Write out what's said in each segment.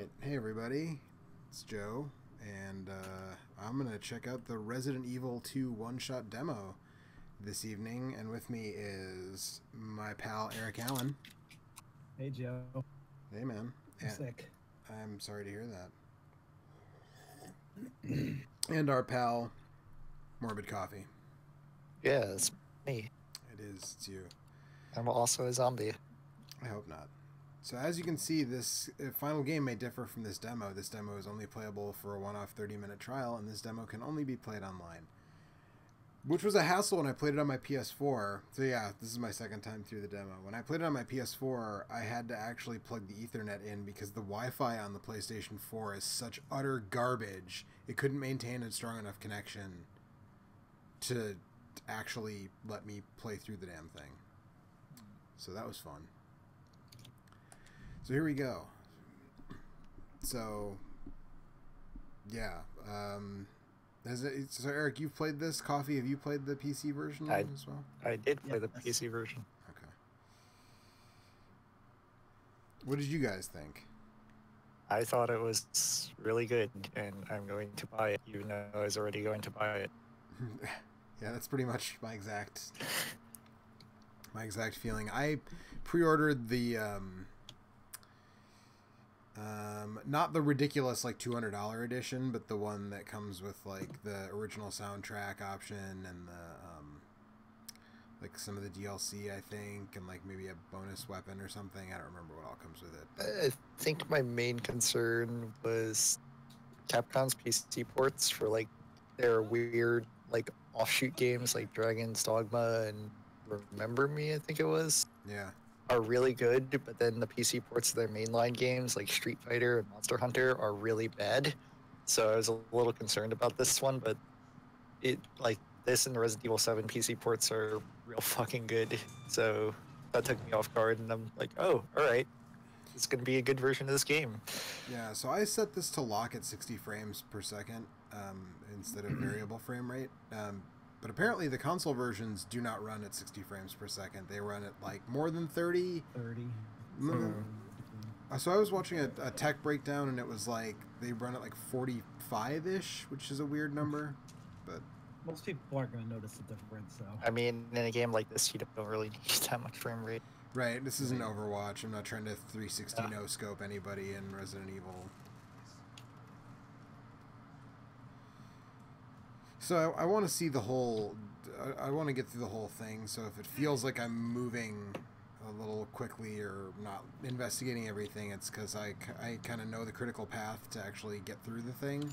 Alright, hey everybody, it's Joe, and I'm going to check out the Resident Evil 2 one-shot demo this evening, and with me is my pal Eric Allen. Hey Joe. Hey man. I'm sick. I'm sorry to hear that. And our pal Morbid Coffee. Yeah, it's me. It is, it's you. I'm also a zombie. I hope not. So as you can see, this final game may differ from this demo. This demo is only playable for a one-off 30-minute trial, and this demo can only be played online. Which was a hassle when I played it on my PS4. So yeah, this is my second time through the demo. When I played it on my PS4, I had to actually plug the Ethernet in because the Wi-Fi on the PlayStation 4 is such utter garbage. It couldn't maintain a strong enough connection to actually let me play through the damn thing. So that was fun. So here we go. So, yeah. So Eric, you've played this? Coffee, have you played the PC version as well? I did play the PC version. Okay. What did you guys think? I thought it was really good, and I'm going to buy it, even though I was already going to buy it. Yeah, that's pretty much my exact feeling. I pre-ordered the not the ridiculous like $200 edition, but the one that comes with like the original soundtrack option and the like some of the DLC, I think, and like maybe a bonus weapon or something. I don't remember what all comes with it. I think my main concern was Capcom's PC ports for like their weird like offshoot games like Dragon's Dogma and Remember Me, I think it was. Yeah. Are really good, but then the PC ports of their mainline games like Street Fighter and Monster Hunter are really bad. So I was a little concerned about this one, but it like this and the Resident Evil 7 PC ports are real fucking good. So that took me off guard, and I'm like, oh, all right, it's gonna be a good version of this game. Yeah. So I set this to lock at 60 frames per second instead of variable frame rate. But apparently the console versions do not run at 60 frames per second. They run at like more than 30. 30. So I was watching a tech breakdown, and it was like they run at like 45-ish, which is a weird number. But most people aren't going to notice the difference. So I mean, in a game like this, you don't really need that much frame rate. Right. This isn't Overwatch. I'm not trying to 360 no scope anybody in Resident Evil. So I want to see the whole. I want to get through the whole thing. So if it feels like I'm moving a little quickly or not investigating everything, it's because I kind of know the critical path to actually get through the thing.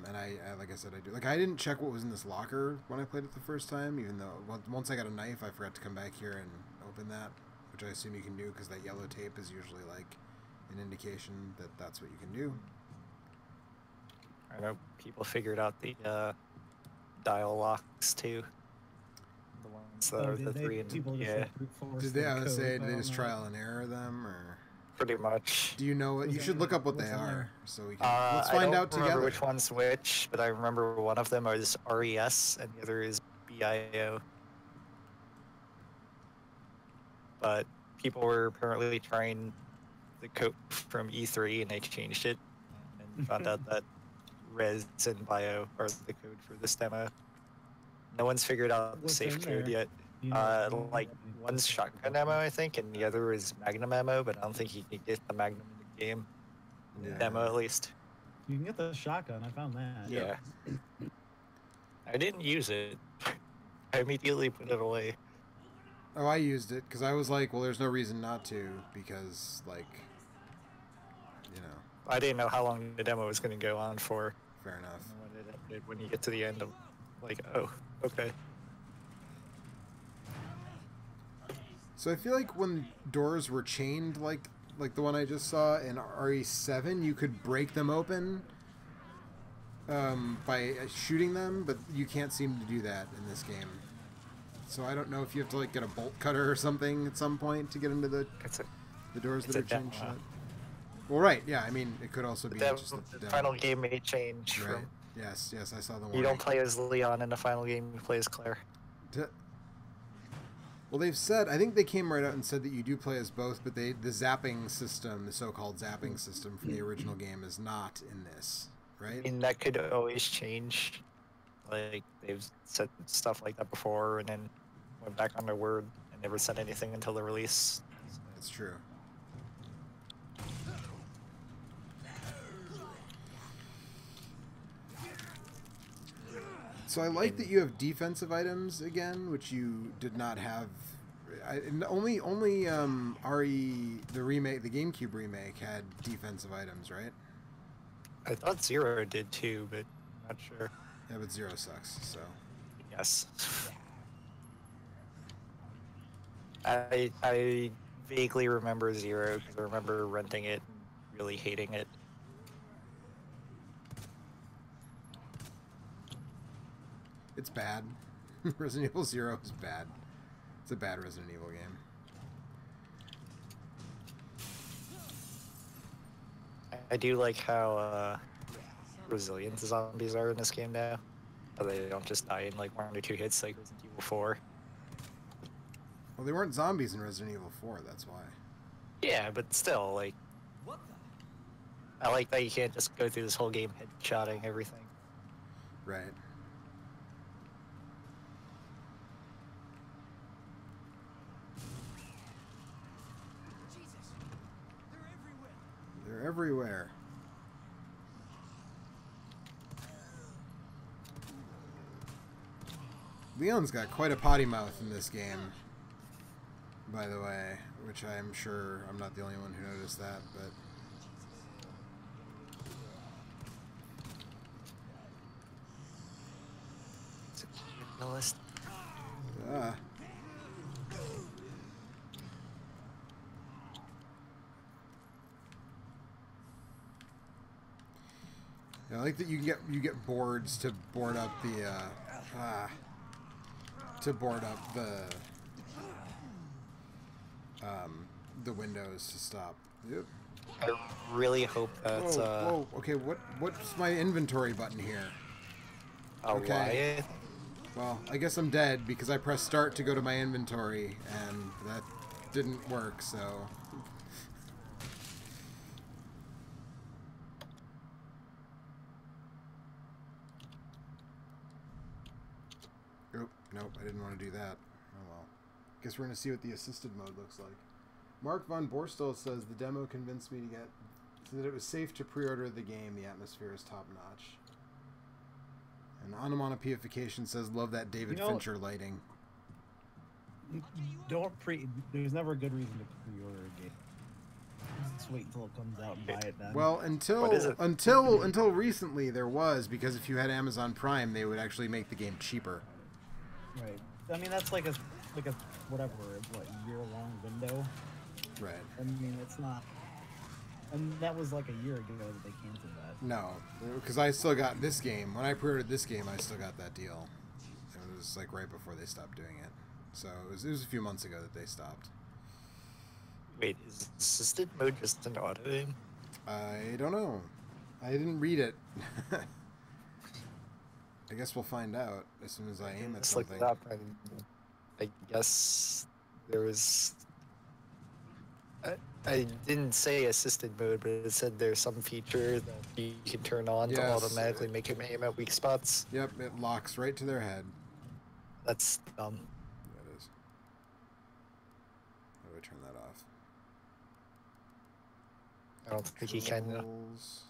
And I like I said, I do. Like I didn't check what was in this locker when I played it the first time, even though once I got a knife, I forgot to come back here and open that, which I assume you can do because that yellow tape is usually like an indication that that's what you can do. I know people figured out the dial locks too. The ones that are the three and yeah. Did they? I would say did they just trial and error them or? Pretty much. Do you know what? You should look up what they are so we can. Let's find out together. I don't remember which one's which, but I remember one of them is RES and the other is BIO. But people were apparently trying the code from E3 and they changed it and found out that Res and Bio are the code for this demo. No one's figured out the safe code yet. Like one's shotgun ammo, I think, and the other is Magnum ammo, but I don't think you can get the Magnum in the game. In the demo, at least. You can get the shotgun. I found that. Yeah. I didn't use it. I immediately put it away. Oh, I used it because I was like, well, there's no reason not to because, like, you know. I didn't know how long the demo was going to go on for. Fair enough. When you get to the end, I'm like, oh, okay. So I feel like when doors were chained, like the one I just saw in RE7, you could break them open by shooting them, but you can't seem to do that in this game. So I don't know if you have to like get a bolt cutter or something at some point to get into the doors that are chained shut. Well, right, yeah. I mean, it could also be just the final game may change. Right. From, yes, I saw the one. You don't play as Leon in the final game. You play as Claire. Well, they've said, I think they came right out and said that you do play as both, but the zapping system, the so-called zapping system from the original game is not in this, right? I mean, that could always change. Like, they've said stuff like that before and then went back on their word and never said anything until the release. That's true. So I like that you have defensive items again, which you did not have. Only RE the remake, the GameCube remake, had defensive items, right? I thought Zero did too, but I'm not sure. Yeah, but Zero sucks. So Yes. I vaguely remember Zero because I remember renting it and really hating it. it's bad. Resident Evil Zero is bad. It's a bad Resident Evil game. I do like how resilient the zombies are in this game now. How they don't just die in like 1 or 2 hits like Resident Evil 4. Well, they weren't zombies in Resident Evil 4, that's why. Yeah, but still, like, I like that you can't just go through this whole game headshotting everything. Right. Jesus, they're everywhere. They're everywhere. Leon's got quite a potty mouth in this game, by the way, which I'm sure I'm not the only one who noticed that, but... Ah. Yeah, I like that you get boards to board up the the windows to stop. Yep. I really hope that's Whoa, okay, what's my inventory button here? Okay. Wyatt. Well, I guess I'm dead because I pressed start to go to my inventory and that didn't work, so... Oh, nope, I didn't want to do that. Oh well. Guess we're going to see what the assisted mode looks like. Mark von Borstel says the demo convinced me to get... so that it was safe to pre-order the game. The atmosphere is top-notch. And Onomatopoeification says, love that David Fincher lighting. There's never a good reason to pre-order a game. Just wait until it comes out and buy it then. Well, until recently there was, because if you had Amazon Prime, they would actually make the game cheaper. Right. I mean, that's like a whatever, what, year-long window. Right. I mean, it's not. And that was like a year ago that they canceled that. No, because I still got this game. When I pre-ordered this game, I still got that deal. It was like right before they stopped doing it. So it was a few months ago that they stopped. Wait, is assisted mode just an auto aim? I don't know. I didn't read it. I guess we'll find out as soon as I aim at Just look something. it up, and I guess there was. I didn't say assisted mode, but it said there's some feature that you can turn on to Yes. automatically make him aim at weak spots. Yep, it locks right to their head. That's dumb. That is. How do I turn that off? I don't think you can. Controls,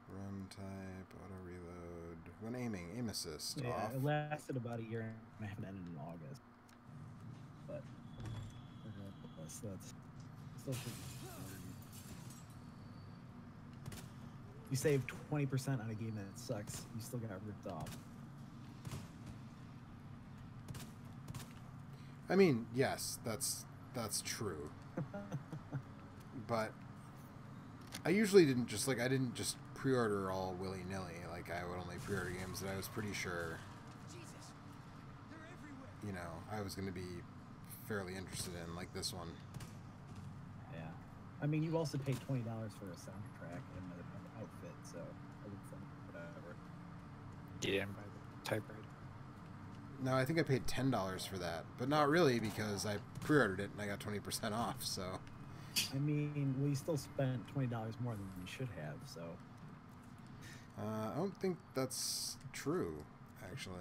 Run type, auto reload. When aiming, aim assist Yeah, off. it lasted about a year and I haven't ended in August. But that's still pretty. You save 20% on a game that sucks, you still got ripped off. I mean, yes, that's true. But I usually didn't just I didn't just pre-order all willy-nilly. Like I would only pre-order games that I was pretty sure, Jesus, they're everywhere. you know, I was going to be fairly interested in, like this one. Yeah. I mean, you also paid $20 for a soundtrack and an outfit, so I would say whatever. You didn't buy the typewriter. No, I think I paid $10 for that, but not really because I pre-ordered it and I got 20% off. So I mean, well, you still spent $20 more than you should have. So I don't think that's true, actually.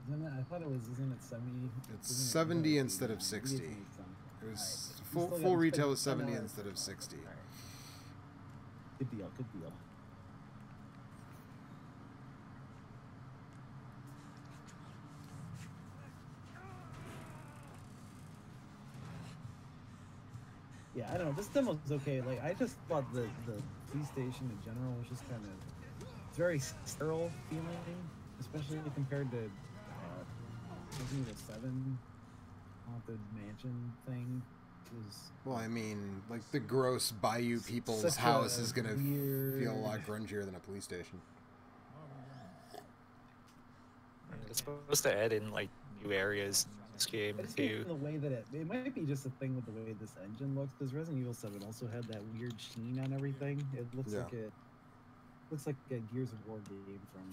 isn't it? I thought it was. Isn't it 70? It's isn't it- 70 I thought instead of 89. 60. Maybe it's 80 It was something. full You still full gotta retail was spend 70 $10 instead of 60. All right. Good deal. Good deal. Yeah, I don't know. This demo's okay. Like, I just thought the police station in general was just kind of, it's very sterile feeling, especially compared to Resident Evil 7 haunted mansion thing. Was Well, I mean, like the gross Bayou people's such house a is gonna feel a lot weird- grungier than a police station. It's supposed to add in like new areas in this game I just think too. the way that it might be just a thing with the way this engine looks, because Resident Evil 7 also had that weird sheen on everything. It looks Yeah. like a Gears of War game from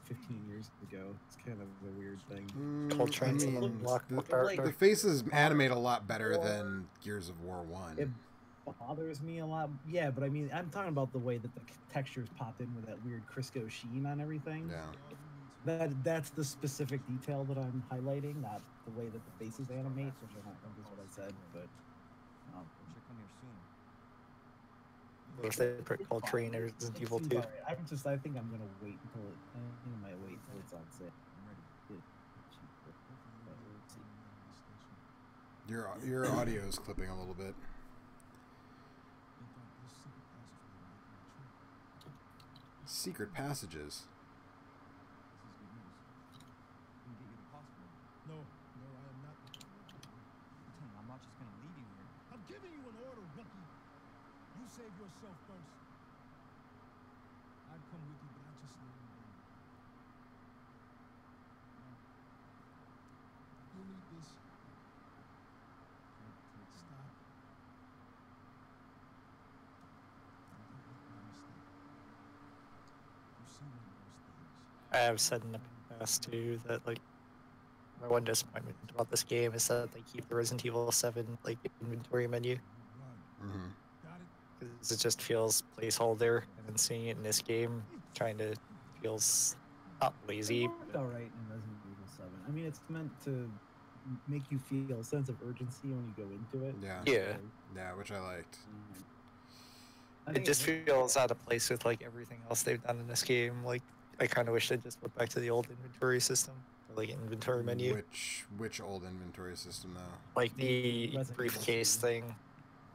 15 years ago. It's kind of a weird thing. Whole I train's a mean, little block the, like- the faces animate a lot better than Gears of War 1. It bothers me a lot. Yeah, but I mean, I'm talking about the way that the textures pop in with that weird Crisco sheen on everything. Yeah. That's the specific detail that I'm highlighting, not the way that the faces animate, which I don't think is what I said, but What if they put called trainers in it Evil seems 2? alright. I think I'm gonna wait until it. I think I might wait until it's on sale. Get it cheaper, but we'll see. Your audio is clipping a little bit. Secret passages. No, I am not. Lieutenant, I'm not just gonna leave you here. I'm giving you an order, rookie. You save yourself first. I'd come with you, but I just know you won't. You need this. Stop. You see one of those things. I have said in the past too that like my one disappointment about this game is that they keep the Resident Evil 7 like inventory menu Mm-hmm. Got it? because it just feels placeholder, and then seeing it in this game kind of feels not lazy. It worked all right in Resident Evil 7. I mean, it's meant to make you feel a sense of urgency when you go into it. Yeah. Yeah. Yeah, which I liked. I It think just worked. feels out of place with like everything else they've done in this game. Like I kind of wish they just went back to the old inventory system, or, like inventory menu, Which old inventory system though? like the Resident briefcase Evil thing.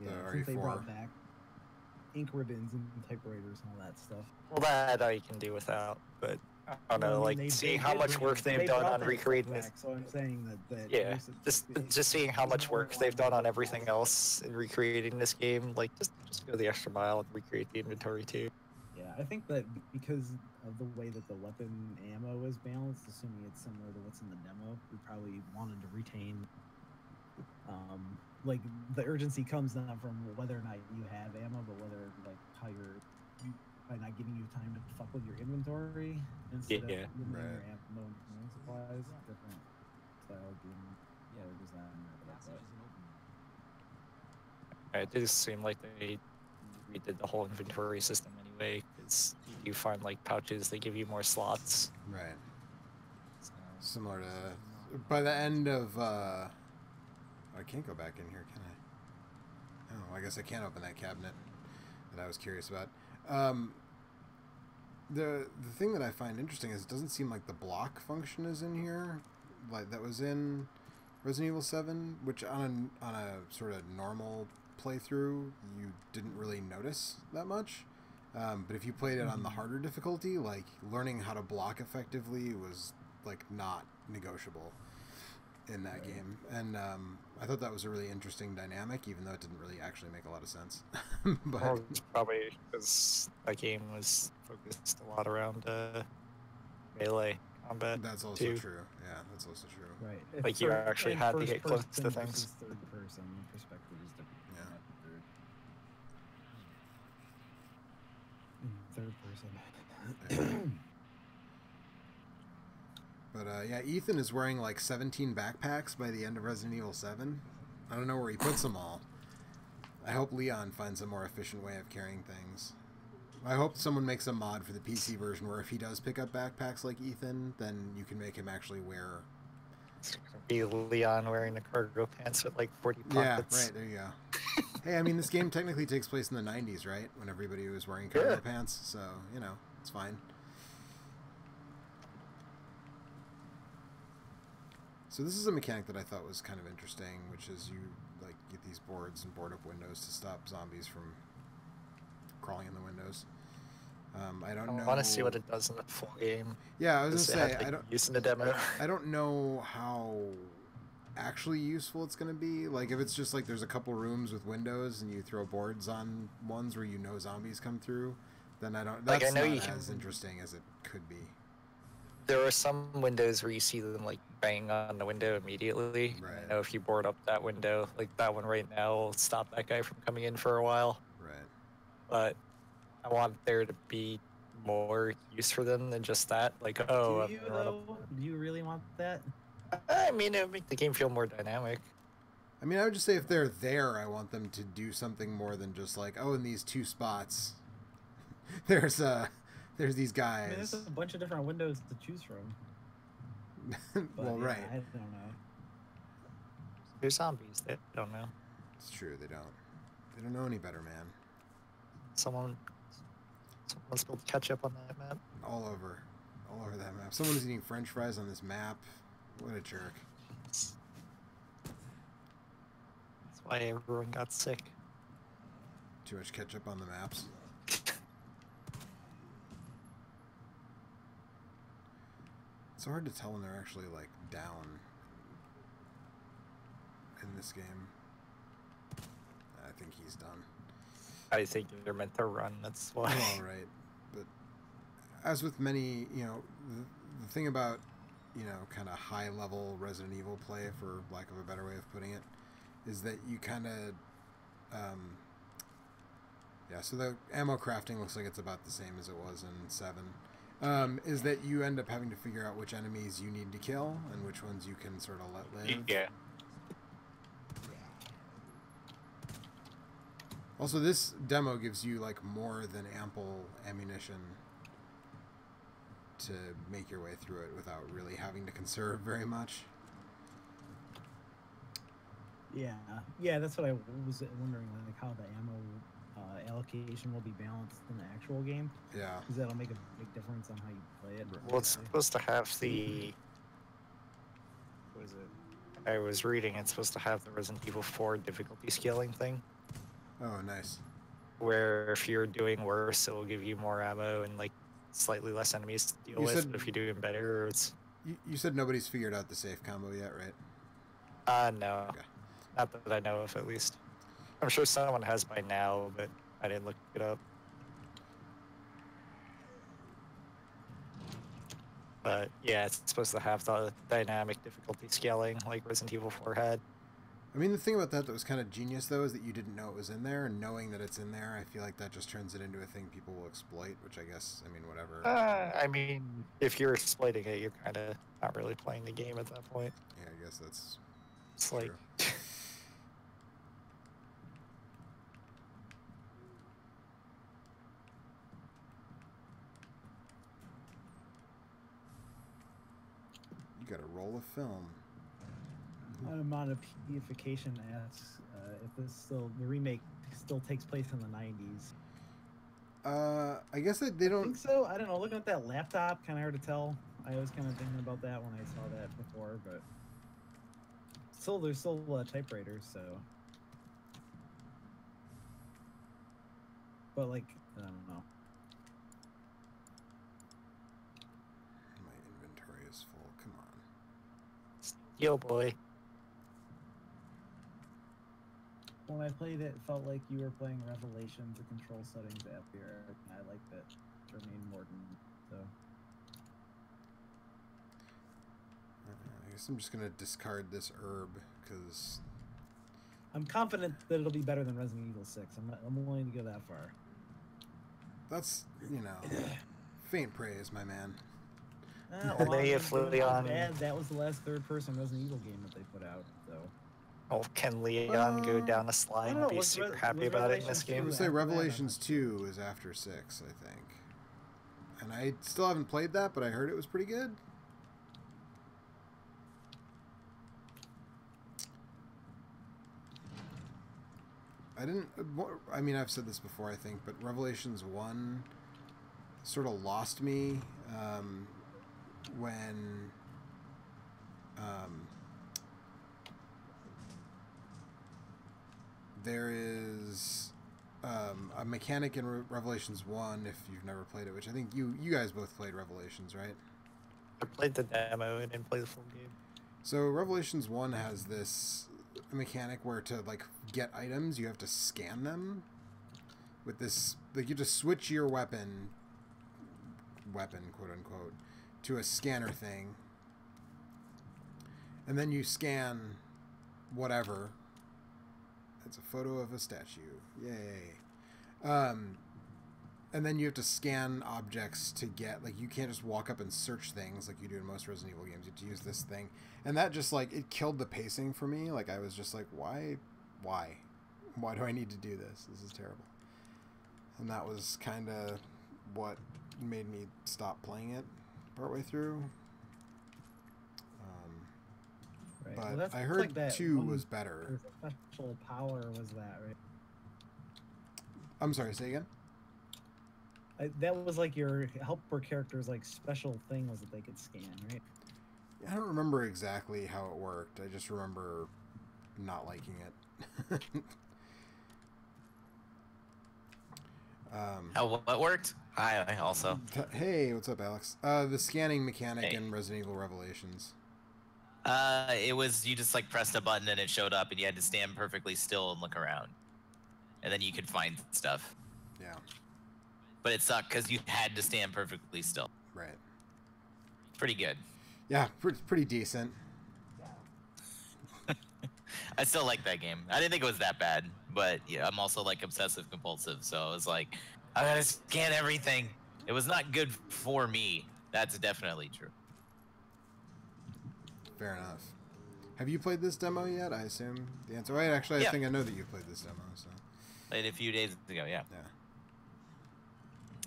Yeah, the since they RE4. brought back ink ribbons and typewriters and all that stuff. Well, that I can do without, but I don't know. Well, I like mean, seeing they how did much bring work it- they've they done brought on that recreating stuff this. back, so I'm saying that Yeah, recent- just seeing how much more work they've aligned done on with everything the- else in recreating this game. Like just go the extra mile and recreate the inventory too. Yeah, I think that because of the way that the weapon ammo is balanced, assuming it's similar to what's in the demo, we probably wanted to retain. Like the urgency comes not from whether or not you have ammo, but whether like how by not giving you time to fuck with your inventory instead Yeah. of limiting Right. your ammo and command supplies. Different style game design. But It does seem like they redid the whole inventory system anyway, because you find like pouches that give you more slots. Right. So, Similar to by the end of I can't go back in here, can I? Oh, I guess I can't open that cabinet that I was curious about. The thing that I find interesting is it doesn't seem like the block function is in here, like that was in Resident Evil 7, which on a sort of normal playthrough you didn't really notice that much. But if you played it on the harder difficulty, like learning how to block effectively was like not negotiable in that game. And I thought that was a really interesting dynamic, even though it didn't really actually make a lot of sense. But well, it's probably because that game was focused a lot around melee combat. that's also too. true. Yeah, that's also true. right. Like, you actually and had to first get close to person things. versus third person perspective is different. Yeah. Third person. But yeah, Ethan is wearing like 17 backpacks by the end of Resident Evil 7. I don't know where he puts them all. I hope Leon finds a more efficient way of carrying things. I hope someone makes a mod for the PC version where if he does pick up backpacks like Ethan, then you can make him actually wear... It's gonna be Leon wearing the cargo pants with like 40 Yeah, pockets. right, there you go. Hey, I mean, this game technically takes place in the 90s, right? When everybody was wearing cargo pants, so, you know, it's fine. So this is a mechanic that I thought was kind of interesting, which is you like get these boards and board up windows to stop zombies from crawling in the windows. I don't know. I want to see what it does in the full game. Yeah, I was Does it gonna say have, like, I don't. use in the demo. I don't know how actually useful it's gonna be. Like if it's just like there's a couple rooms with windows and you throw boards on ones where you know zombies come through, then I don't. That's Like, I know not you can- as interesting as it could be. There are some windows where you see them like bang on the window immediately. Right. I know if you board up that window, like that one right now, will stop that guy from coming in for a while. Right. But I want there to be more use for them than just that. Like, oh, Do you I'm gonna run though? Do you really want that? I mean, it would make the game feel more dynamic. I mean, I would just say if they're there, I want them to do something more than just like, oh, in these two spots, there's these I guys. mean, there's a bunch of different windows to choose from. But, Well, yeah, right. I don't know. They're zombies. They don't know. It's true. They don't. They don't know any better, man. Someone spilled ketchup on that map. All over that map. Someone's eating French fries on this map. What a jerk. That's why everyone got sick. Too much ketchup on the maps. It's so hard to tell when they're actually like down in this game. I think he's done. I think they're meant to run. That's why. All right, but as with many, you know, the thing about, you know, kind of high level Resident Evil play, for lack of a better way of putting it, is that you kind of, yeah. So the ammo crafting looks like it's about the same as it was in 7. Is that you end up having to figure out which enemies you need to kill and which ones you can sort of let live. Yeah. Also, this demo gives you like more than ample ammunition to make your way through it without really having to conserve very much. Yeah, that's what I was wondering, like how the ammo allocation will be balanced in the actual game, Yeah. because that'll make a big difference on how you play it. Well, it's supposed to have the. What is it? I was reading. It's supposed to have the Resident Evil 4 difficulty scaling thing, Oh, nice. where if you're doing worse, it will give you more ammo and like slightly less enemies to deal You with. said- But if you're doing better, it's You said nobody's figured out the safe combo yet, right? no, Okay. not that I know of at least. I'm sure someone has by now, but I didn't look it up. But yeah, it's supposed to have the dynamic difficulty scaling like Resident Evil 4 had. I mean, the thing about that was kind of genius, though, is that you didn't know it was in there, and knowing that it's in there, I feel like that just turns it into a thing people will exploit, which I guess, I mean, whatever. I mean, if you're exploiting it, you're kind of not really playing the game at that point. Yeah, I guess that's It's like, true. You got a roll of film. Amount of purification asks if the remake still takes place in the 90s. I guess they I don't. think so. I don't know. Looking at that laptop, kind of hard to tell. I was kind of thinking about that when I saw that before, but there's still typewriters, so. But like, I don't know. My inventory is full. Come on. yo boy. When I played it, it felt like you were playing Revelations. The control settings at here. I liked it. Jermaine Morton. So. I guess I'm just gonna discard this herb because I'm confident that it'll be better than Resident Evil 6. I'm willing to go that far. that's, you know, faint praise, my man. And they Along have with doing how Leon. bad, that was the last third-person Resident Evil game that they put out, so. Oh, can Leon go down a I slide don't and know, be was super Re- happy was about it in this Revelations I game? would two say after that, I'm Revelations not sure. 2 is after 6, I think. And I still haven't played that, but I heard it was pretty good. I mean, I've said this before, I think, but Revelations 1 sort of lost me when there is a mechanic in Revelations 1, if you've never played it, which I think you guys both played Revelations, right? I played the demo and didn't play the full game. So Revelations 1 has this mechanic where to like get items you have to scan them with this, like you just switch your weapon quote unquote to a scanner thing, and then you scan whatever. It's a photo of a statue, yay. And then you have to scan objects to get, like, you can't just walk up and search things like you do in most Resident Evil games. You have to use this thing. And that just, like, it killed the pacing for me. Like, I was just like, why do I need to do this? This is terrible. And that was kind of what made me stop playing it partway through. Right. But Well, that's I heard like that 2 one was better. special power was that, right? I'm sorry, say again? That was like your helper character's like special thing was that they could scan, right? I don't remember exactly how it worked. I just remember not liking it. How what worked? I also. Hey, what's up, Alex? The scanning mechanic Hey. in Resident Evil Revelations. It was you just like pressed a button and it showed up, and you had to stand perfectly still and look around, and then you could find stuff. Yeah, But it sucked because you had to stand perfectly still. right. Pretty good. Yeah, pretty decent. I still like that game. I didn't think it was that bad, but yeah, I'm also like obsessive compulsive, so it was like I gotta scan everything. It was not good for me. That's definitely true. Fair enough. Have you played this demo yet? I assume the answer. Right, actually, I Yeah. think I know that you played this demo. So Played a few days ago, yeah. yeah.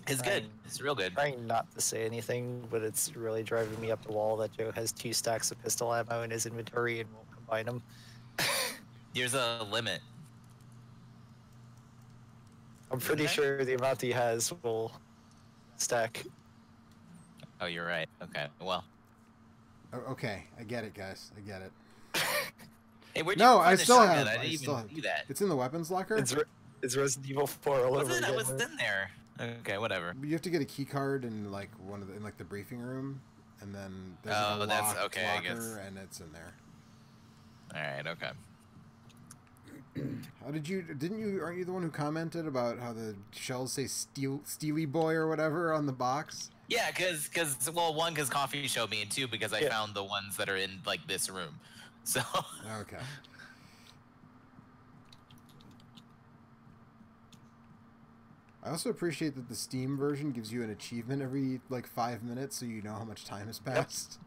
It's good. It's real good. Trying not to say anything, but it's really driving me up the wall that Joe has 2 stacks of pistol ammo in his inventory and won't combine them. There's a limit. I'm pretty Okay. sure the amount he has will stack. Oh, you're right. Okay. Well. Okay, I get it, guys. I get it. Hey, where'd No, you find I the still shotgun? have- I I didn't still even have- do that. It's in the weapons locker. It's Resident Evil 4 all over Was it? again. I was in there. Okay, whatever. You have to get a key card in like in like the briefing room, and then there's like Oh, a that's- locked okay, I guess. locker, and it's in there. All right. Okay. How did you? Didn't you? Aren't you the one who commented about how the shells say Steely Boy or whatever on the box? Yeah, because well, one, because Coffee showed me, and two, because I found the ones that are in like this room. So. Okay. I also appreciate that the Steam version gives you an achievement every like 5 minutes, so you know how much time has passed.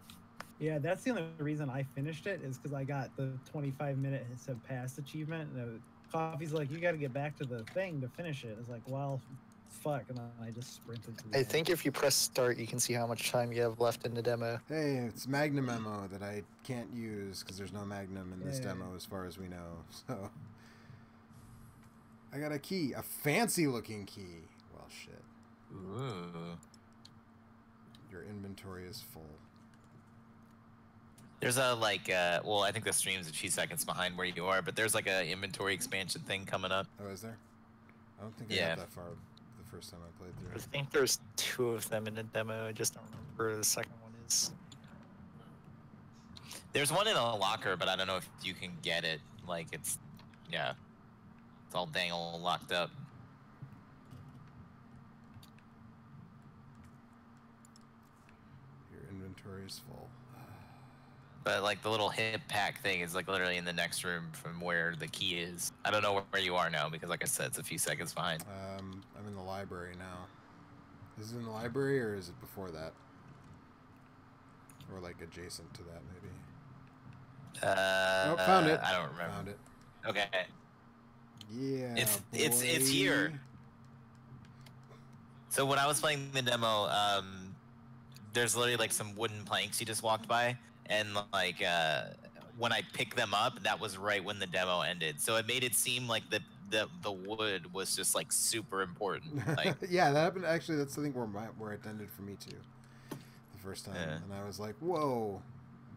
Yeah, that's the only reason I finished it is because I got the 25 minutes have passed achievement. And Coffee's like, you got to get back to the thing to finish it. It's like, well, fuck, and I just sprinted. To the I end. think if you press start, you can see how much time you have left in the demo. Hey, it's Magnum ammo that I can't use because there's no Magnum in this Yeah. demo as far as we know. So I got a key, a fancy looking key. Well, shit. Ooh. Your inventory is full. There's a well, I think the stream's a few seconds behind where you are, but there's like a inventory expansion thing coming up. Oh, is there? I don't think I Yeah. got that far the first time I played I through. think there's 2 of them in the demo. I just don't remember where the second one is. There's one in a locker, but I don't know if you can get it. Like it's all dang old locked up. Your inventory is full. But like the little hip pack thing is like literally in the next room from where the key is. I don't know where you are now because like I said, it's a few seconds behind. I'm in the library now. Is it in the library or is it before that? or like adjacent to that, maybe. Oh, Found it. I don't remember. Found it. Okay. Yeah, It's boy. here. So when I was playing the demo, there's literally like some wooden planks you just walked by, and like when I picked them up, that was right when the demo ended. So it made it seem like the wood was just like super important. Like Yeah, that happened. Actually, that's I think where it ended for me too. The first time, Yeah. and I was like, "Whoa,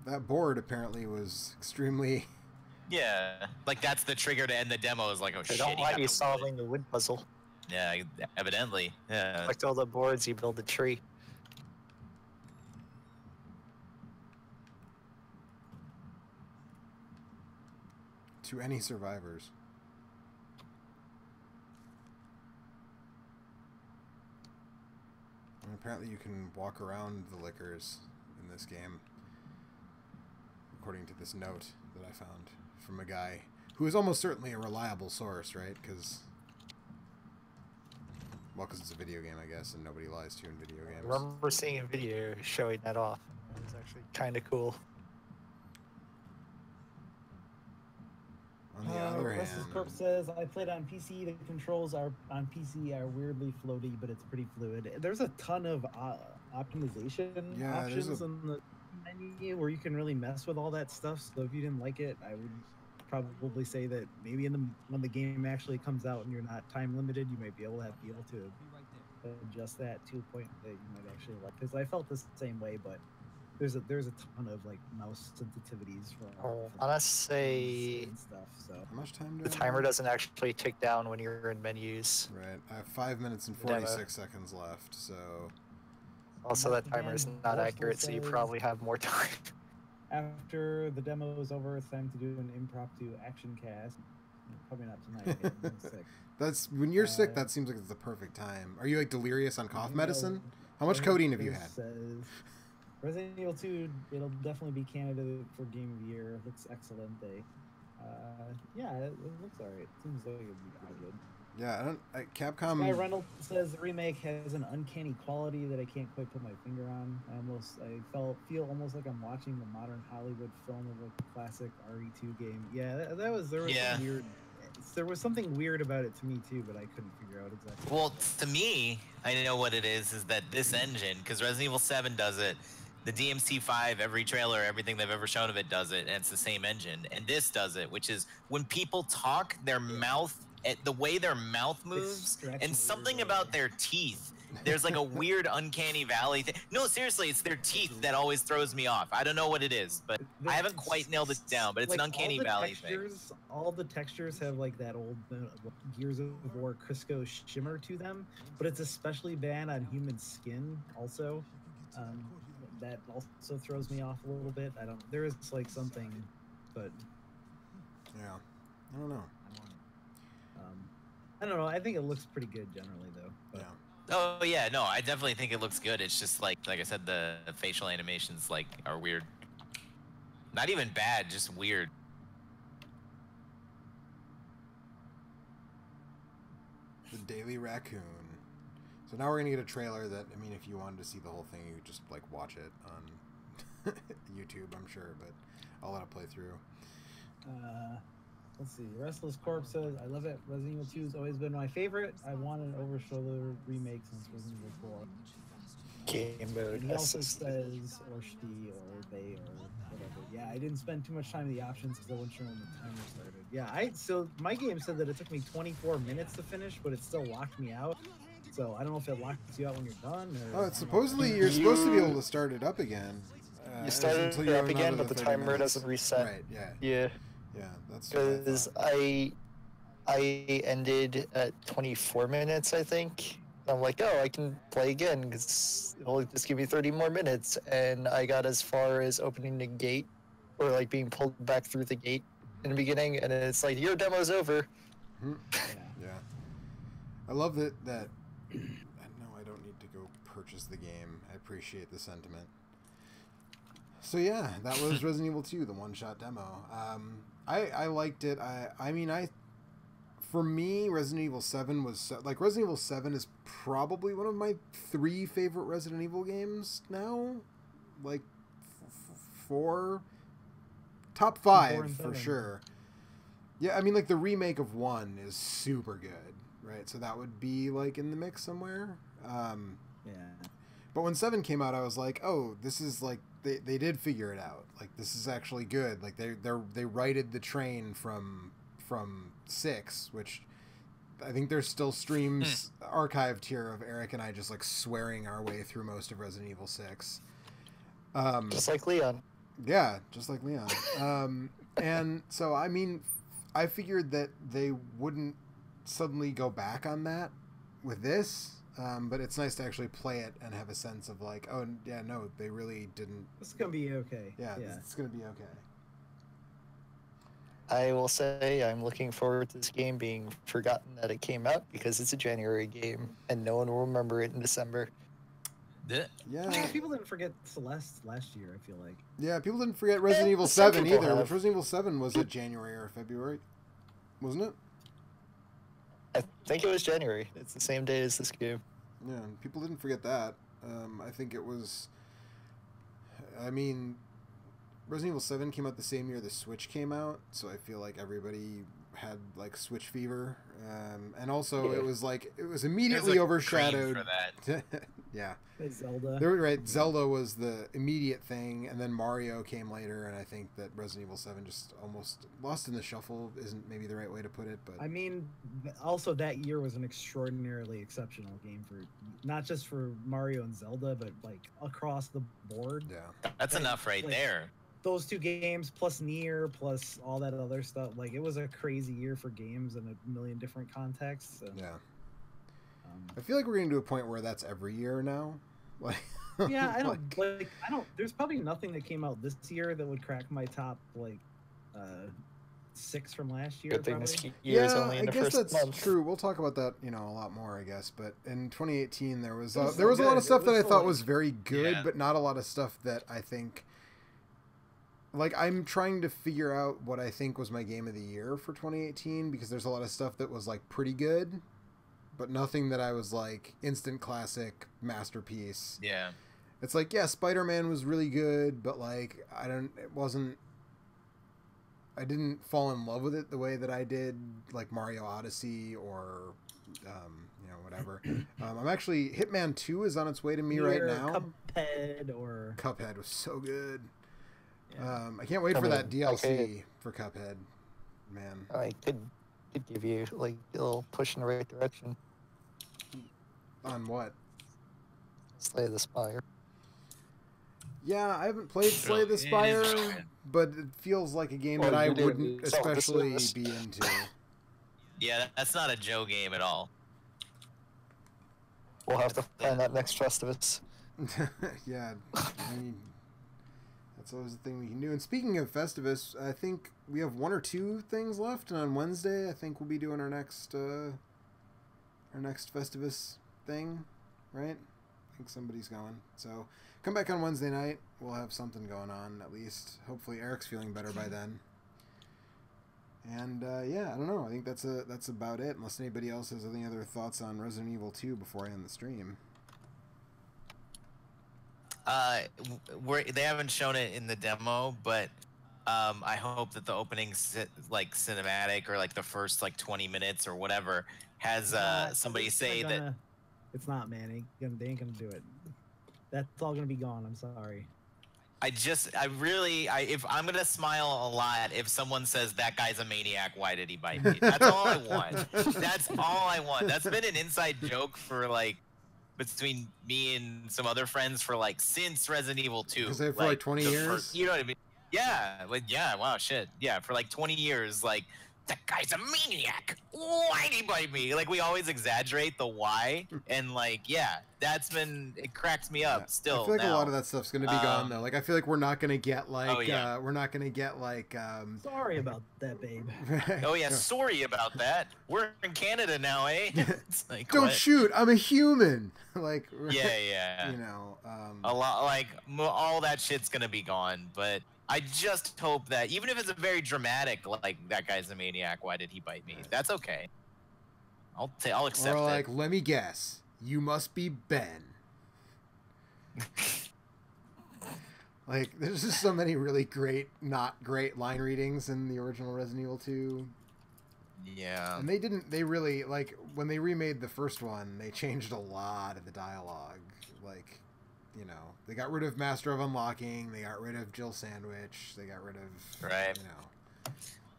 that board apparently was extremely." yeah, like that's the trigger to end the demo. Is like, oh I shit, don't you like have you the wood. solving the wood puzzle. Yeah, evidently. Yeah. Collect all the boards, you build a tree. To any survivors. And apparently you can walk around the liquors in this game, according to this note that I found from a guy who is almost certainly a reliable source, right? Because it's a video game, I guess, and nobody lies to you in video I games. remember seeing a video showing that off. It was actually kind of cool. On the other Restless hand, Corp says, I played on PC. The controls are on PC are weirdly floaty, but it's pretty fluid. There's a ton of optimization Yeah, there's options in the menu where you can really mess with all that stuff. So if you didn't like it, I would probably say that maybe when the game actually comes out and you're not time limited, you might be able to adjust that to a point that you might actually like. Because I felt the same way, but there's a ton of like mouse sensitivities for I must say and stuff. So how much time do the I timer have? doesn't actually tick down when you're in menus. Right, I have 5 minutes and Demo. 46 seconds left, so Also, that timer is Again, not Barstool accurate, so you says- probably have more time. After the demo is over, it's time to do an impromptu action cast. Probably not tonight. I'm sick. that's when you're sick. Uh, That seems like it's the perfect time. Are you like delirious on cough You medicine? know, How much codeine have you Chris had? Says, Resident Evil 2, it'll definitely be candidate for Game of the Year. Looks excellent. Yeah, it looks alright. Seems like it'd be pretty good. Yeah, I don't. Guy Capcom. Reynolds says the remake has an uncanny quality that I can't quite put my finger on. I feel almost like I'm watching the modern Hollywood film of a classic RE2 game. Yeah, there was Yeah. some weird. There was something weird about it to me too, but I couldn't figure out exactly. Well, to me, I know what it is that this engine, because Resident Evil 7 does it, the DMC5, every trailer, everything they've ever shown of it does it, and it's the same engine. And this does it, which is when people talk, their mouth, the way their mouth moves, stretch and something weirdly. about their teeth. There's like a weird uncanny valley thing. No, seriously, it's their teeth that always throws me off. I don't know what it is, but I haven't quite nailed it down, but it's Like, an uncanny all the valley thing. textures, all the textures have like that old Gears of War Crisco shimmer to them, but it's especially bad on human skin. Also, that also throws me off a little bit. There is like something, but Yeah, I don't know. I don't know. I think it looks pretty good generally, though. But Yeah. Oh yeah, no, I definitely think it looks good. It's just like I said, the facial animations like are weird. Not even bad, just weird. The Daily Raccoon. So now we're gonna get a trailer that, I mean, if you wanted to see the whole thing, you could just like watch it on YouTube, I'm sure, but I'll let it play through. Let's see. Restless Corp says, I love it. Resident Evil 2 has always been my favorite. I want an over-shoulder remake since Resident Evil 4. Game mode. And he also says, or she, or they, or whatever. Yeah, I didn't spend too much time in the options because I wasn't sure when the timer started. Yeah, so my game said that it took me 24 minutes to finish, but it still locked me out. So I don't know if it locks you out when you're done. Or, Oh, it's supposedly you're supposed to be able to start it up again. You start until it you're up again, another but the 30 timer minutes. doesn't reset. Right, yeah. Yeah, Yeah, that's what I because thought. I ended at 24 minutes, I think. I'm like, oh, I can play again because it'll just give me 30 more minutes. And I got as far as opening the gate, or like being pulled back through the gate in the beginning, and it's like, your demo's over. Mhm. Yeah. Yeah. I love that no, I don't need to go purchase the game. I appreciate the sentiment. So yeah, that was Resident Evil 2, the one-shot demo. I liked it. For me, Resident Evil 7 was Resident Evil 7 is probably one of my 3 favorite Resident Evil games now. Like 4, top 4 5 and for 7. sure. Yeah, I mean, like the remake of 1 is super good, right? So that would be like in the mix somewhere. Yeah. But when 7 came out, I was like, oh, this is like they did figure it out. Like this is actually good. Like they righted the train from 6, which I think there's still streams archived here of Eric and I just like swearing our way through most of Resident Evil 6. Just like Leon. Yeah, just like Leon. And so, I mean, I figured that they wouldn't suddenly go back on that with this, but it's nice to actually play it and have a sense of like, oh, yeah, no, they really didn't. It's gonna be okay. Yeah, it's going to be okay. I will say I'm looking forward to this game being forgotten that it came out because it's a January game and no one will remember it in December. Yeah. People didn't forget Celeste last year, I feel like. Yeah, people didn't forget Resident Evil some 7 people either, have. which Resident Evil 7 was it January or February? Wasn't it? I think it was January. It's the same day as this game. Yeah, people didn't forget that. I think it was. I mean, Resident Evil 7 came out the same year the Switch came out, so I feel like everybody had like Switch fever, and also Yeah. it was There's immediately a overshadowed. cream for that. Yeah, Zelda. they were right. Zelda was the immediate thing, and then Mario came later, and I think that Resident Evil 7 just almost lost in the shuffle isn't maybe the right way to put it, but I mean, also that year was an extraordinarily exceptional game for not just for Mario and Zelda, but like across the board. yeah. That's enough right Like, there. Those 2 games plus Nier plus all that other stuff, like it was a crazy year for games in a million different contexts. So, Yeah. I feel like we're getting to a point where that's every year now. Like, yeah, I don't like, I don't. There's probably nothing that came out this year that would crack my top 6 from last year. Good thing this Probably. year is yeah, only in I the guess first that's month. true. We'll talk about that, a lot more, I guess. But in 2018, there was It was there was a lot good. of stuff It that was I so, thought like- was very good, Yeah. but not a lot of stuff that I think. Like, I'm trying to figure out what I think was my game of the year for 2018 because there's a lot of stuff that was like pretty good, but nothing that I was like instant classic masterpiece. Yeah. It's like, yeah, Spider-Man was really good, but like I didn't fall in love with it the way that I did like Mario Odyssey or whatever. I'm actually Hitman 2 is on its way to me right Nier, now. Cuphead or Cuphead was so good. yeah. I can't wait I for mean, that DLC okay. for Cuphead. Man. I could give you like a little push in the right direction. On what? Slay the Spire. Yeah, I haven't played Slay Oh, the it is Spire, really good. but it feels like a game Well, that I you did wouldn't especially self-dismiss. be into. Yeah, that's not a Joe game at all. We'll have to find that next Festivus. Yeah, I mean, that's always the thing we can do. And speaking of Festivus, I think we have 1 or 2 things left, and on Wednesday, I think we'll be doing our next Festivus thing, right? I think somebody's going. So come back on Wednesday night. We'll have something going on at least. Hopefully, Eric's feeling better by then. And yeah, I don't know. I think that's about it. Unless anybody else has any other thoughts on Resident Evil 2 before I end the stream. They haven't shown it in the demo, but I hope that the opening like cinematic or like the first like 20 minutes or whatever has somebody say that. It's not, man. They ain't gonna do it. That's all gonna be gone. I'm sorry. If I'm gonna smile a lot if someone says that guy's a maniac, why did he bite me? That's all I want. That's all I want. That's been an inside joke for like between me and some other friends for like since Resident Evil 2. Because for like 20 years? You know what I mean? Yeah, like yeah, wow, shit. Yeah, for like 20 years, like that guy's a maniac. Why'd he bite me? Like we always exaggerate the why, and like yeah, it cracks me up Yeah. still. I feel like now. a lot of that stuff's gonna be gone though. Like I feel like we're not gonna get like Oh, Sorry about that, babe. Oh yeah, sorry about that. We're in Canada now, eh? It's like, Don't what? shoot! I'm a human. Like Yeah, yeah. you know. A lot like all that shit's gonna be gone, but I just hope that even if it's a very dramatic, like that guy's a maniac, why did he bite me? That's okay. I'll accept Or like, it. let me guess, you must be Ben. Like, there's just so many really great, not great line readings in the original Resident Evil 2. Yeah. And they really, like, when they remade the first one, they changed a lot of the dialogue. Like, you know, they got rid of Master of Unlocking, they got rid of Jill Sandwich, they got rid of, Right. you know.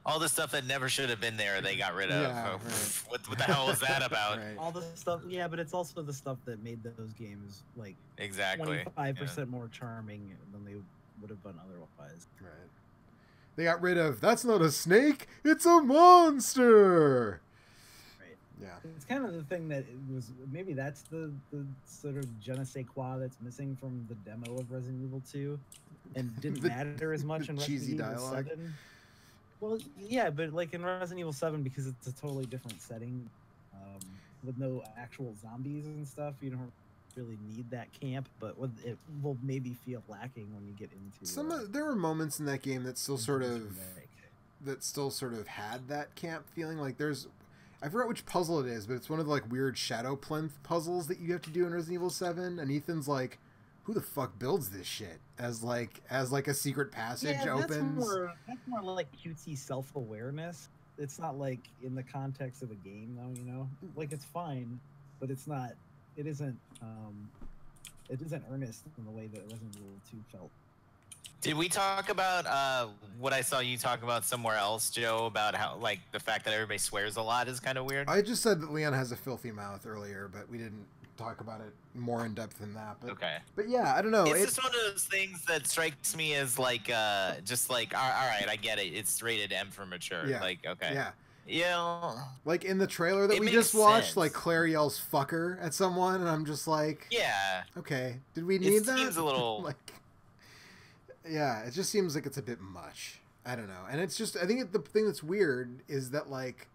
All the stuff that never should have been there, they got rid of. Yeah, right. What the hell was that about? Right. All the stuff, yeah, but it's also the stuff that made those games like Exactly. 25% more charming than they would have been otherwise. Right. They got rid of, that's not a snake, it's a monster! Right. Yeah. It's kind of the thing that it was, maybe that's the sort of je ne sais quoi that's missing from the demo of Resident Evil 2 and didn't matter as much in cheesy Resident Evil dialogue. 7. Well, yeah, but like in Resident Evil 7, because it's a totally different setting, with no actual zombies and stuff, you don't really need that camp, but it will maybe feel lacking when you get into There were moments in that game that still sort of generic. had that camp feeling. Like I forgot which puzzle it is, but it's one of the like weird shadow plinth puzzles that you have to do in Resident Evil 7, and Ethan's like, who the fuck builds this shit? As like a secret passage opens. That's more like cutesy self-awareness. It's not like in the context of a game, though. You know, like it's fine, but it's not. It isn't. It isn't earnest in the way that Resident Evil 2 felt. Did we talk about what I saw you talk about somewhere else, Joe, about how like the fact that everybody swears a lot is kind of weird? I just said that Leon has a filthy mouth earlier, but we didn't talk about it more in depth than that. But, Okay. But yeah, I don't know. It's just one of those things that strikes me as like just like all right, I get it. It's rated M for mature. Yeah. Like okay. Yeah. Yeah. Like in the trailer that It we makes just watched, sense. like Claire yells "fucker" at someone, and I'm just like, Yeah. okay, did we need that? Seems a little like, yeah, it just seems like it's a bit much. I don't know, and it's just I think the thing that's weird is that like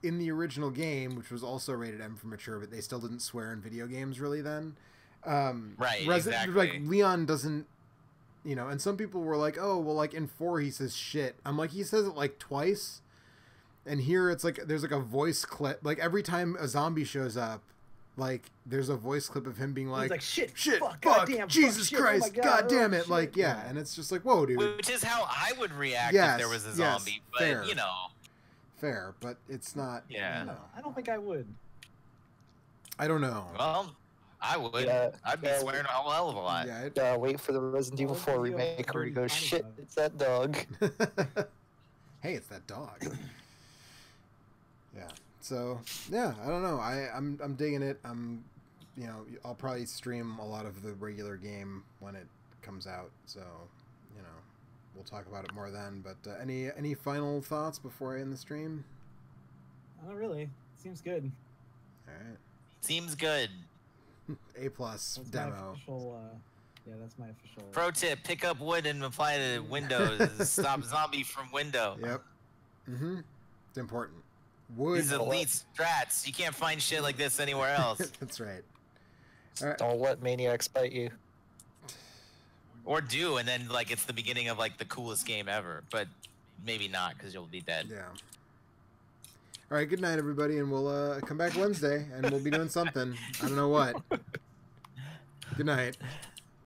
in the original game, which was also rated M for mature, but they still didn't swear in video games really then. right. Exactly. Like Exactly. Leon doesn't, you know, and some people were like, oh, well, like in 4 he says shit. I'm like, he says it like twice. And here it's like there's like a voice clip. Like every time a zombie shows up, like there's a voice clip of him being He's like, like shit, fuck, goddamn, Jesus fuck, Christ, shit, oh my God God, damn oh, it, shit. like yeah, and it's just like whoa, dude. Which is how I would react Yes, if there was a yes, zombie. But fair. you know. Fair, but it's not. Yeah. No. I don't think I would. I don't know. Well, I would. Yeah, I'd be yeah, swearing a whole hell of a lot. Yeah. Wait for the Resident Evil 4 remake where he goes, shit, it's that dog. Hey, it's that dog. Yeah. So yeah, I don't know. I'm digging it. You know, I'll probably stream a lot of the regular game when it comes out. So, you know, we'll talk about it more then. But any final thoughts before I end the stream? Not really. Seems good. All right. Seems good. A plus That's demo. my official. Yeah, that's my official. Pro tip: pick up wood and apply to windows. Stop zombie from window. Yep. Mm-hmm. It's important. Wood. These elite strats. You can't find shit like this anywhere else. That's right. All right. Don't let maniacs bite you. Or do, and then like it's the beginning of like the coolest game ever. But maybe not, because you'll be dead. Yeah. All right. Good night, everybody, and we'll come back Wednesday, and we'll be doing something. I don't know what. Good night.